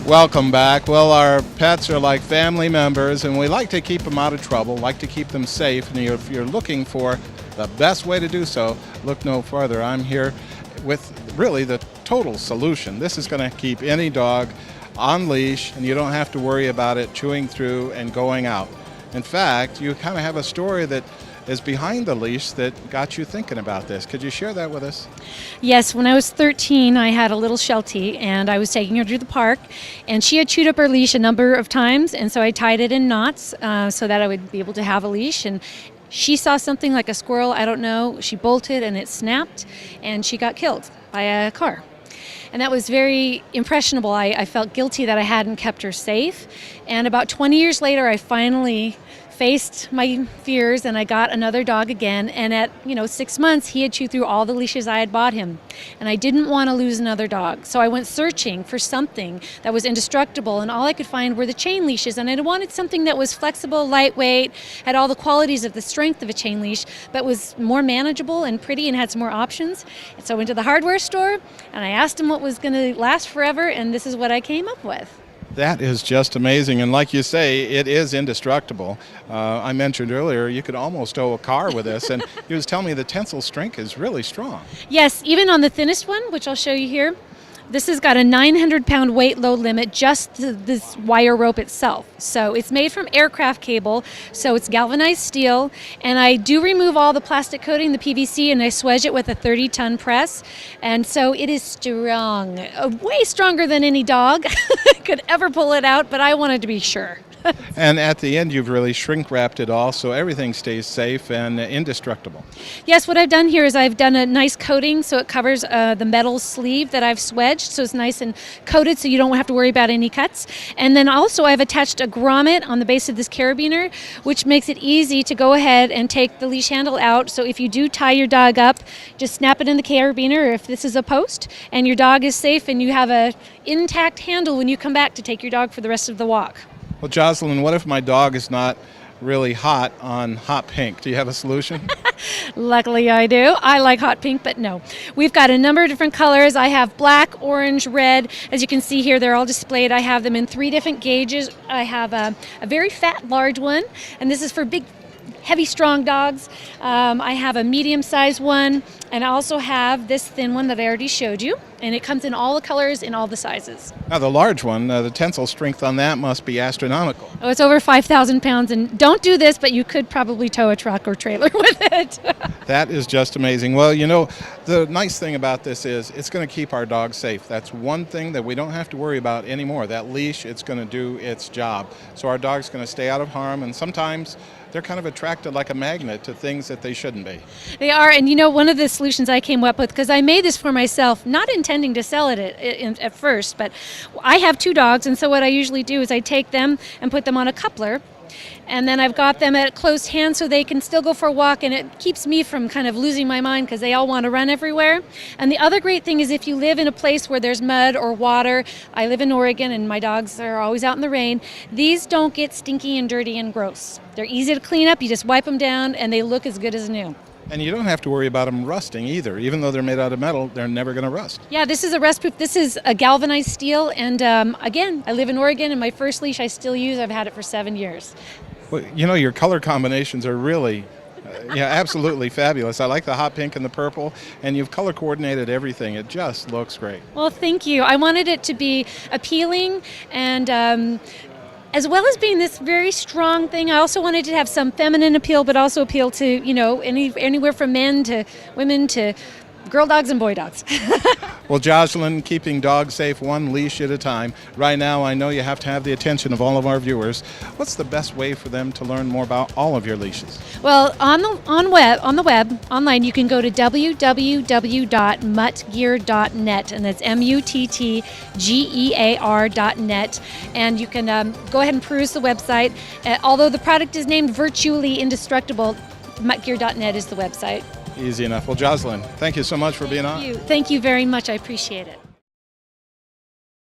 Welcome back. Well, our pets are like family members, and we like to keep them out of trouble, like to keep them safe. And if you're looking for the best way to do so, look no further. I'm here with really the total solution. This is going to keep any dog on leash, and you don't have to worry about it chewing through and going out. In fact, you kind of have a story that is behind the leash that got you thinking about this. Could you share that with us? Yes, when I was 13, I had a little Sheltie, and I was taking her to the park, and she had chewed up her leash a number of times, and so I tied it in knots so that I would be able to have a leash. And she saw something like a squirrel, I don't know, she bolted and it snapped, and she got killed by a car. And that was very impressionable. I felt guilty that I hadn't kept her safe. And about 20 years later, I finally faced my fears and I got another dog again. And at 6 months, he had chewed through all the leashes I had bought him. And I didn't want to lose another dog. So I went searching for something that was indestructible, and all I could find were the chain leashes. And I wanted something that was flexible, lightweight, had all the qualities of the strength of a chain leash, but was more manageable and pretty and had some more options. And so I went to the hardware store and I asked him what was going to last forever, and this is what I came up with. That is just amazing, and like you say, it is indestructible. I mentioned earlier you could almost tow a car with this, and he was telling me the tensile strength is really strong. Yes, even on the thinnest one, which I'll show you here, this has got a 900-pound weight load limit, just this wire rope itself. So it's made from aircraft cable, so it's galvanized steel, and I do remove all the plastic coating, the PVC, and I swedge it with a 30-ton press, and so it is strong, way stronger than any dog could ever pull it out, but I wanted to be sure. And at the end, you've really shrink wrapped it all so everything stays safe and indestructible. Yes, what I've done here is I've done a nice coating so it covers the metal sleeve that I've swedged, so it's nice and coated so you don't have to worry about any cuts. And then also I've attached a grommet on the base of this carabiner, which makes it easy to go ahead and take the leash handle out. So if you do tie your dog up, just snap it in the carabiner, or if this is a post, and your dog is safe and you have a intact handle when you come back to take your dog for the rest of the walk. Well, Jocelyn, what if my dog is not really hot on hot pink? Do you have a solution? Luckily I do. I like hot pink, but no. We've got a number of different colors. I have black, orange, red. As you can see here, they're all displayed. I have them in 3 different gauges. I have a very fat, large one, and this is for big, heavy, strong dogs. I have a medium-sized one, and I also have this thin one that I already showed you, and it comes in all the colors in all the sizes. Now the large one, the tensile strength on that must be astronomical. Oh, it's over 5,000 pounds, and don't do this, but you could probably tow a truck or trailer with it. That is just amazing. Well, the nice thing about this is it's going to keep our dogs safe. That's one thing that we don't have to worry about anymore. That leash, it's going to do its job. So our dog's going to stay out of harm, and sometimes they're kind of attracted like a magnet to things that they shouldn't be. They are, and one of the solutions I came up with, because I made this for myself, not intending to sell it at first, but I have 2 dogs, and so what I usually do is I take them and put them on a coupler, and then I've got them at closed hands so they can still go for a walk, and it keeps me from kind of losing my mind because they all want to run everywhere. And the other great thing is if you live in a place where there's mud or water, I live in Oregon and my dogs are always out in the rain, these don't get stinky and dirty and gross. They're easy to clean up, you just wipe them down and they look as good as new. And you don't have to worry about them rusting either. Even though they're made out of metal, they're never going to rust. Yeah, this is a rust proof. This is a galvanized steel, and again, I live in Oregon, and my first leash I still use. I've had it for 7 years. Well, your color combinations are really, absolutely fabulous. I like the hot pink and the purple, and you've color coordinated everything. It just looks great. Well, thank you. I wanted it to be appealing and as well as being this very strong thing, I also wanted to have some feminine appeal, but also appeal to, anywhere from men to women to girl dogs and boy dogs. Well, Jocelyn, keeping dogs safe one leash at a time. Right now, I know you have to have the attention of all of our viewers. What's the best way for them to learn more about all of your leashes? Well, on the web, online, you can go to www.muttgear.net, and that's muttgear.net, and you can go ahead and peruse the website. Although the product is named VirChewLy Indestructible, muttgear.net is the website. Easy enough. Well, Jocelyn, thank you so much for being on. Thank you very much. I appreciate it.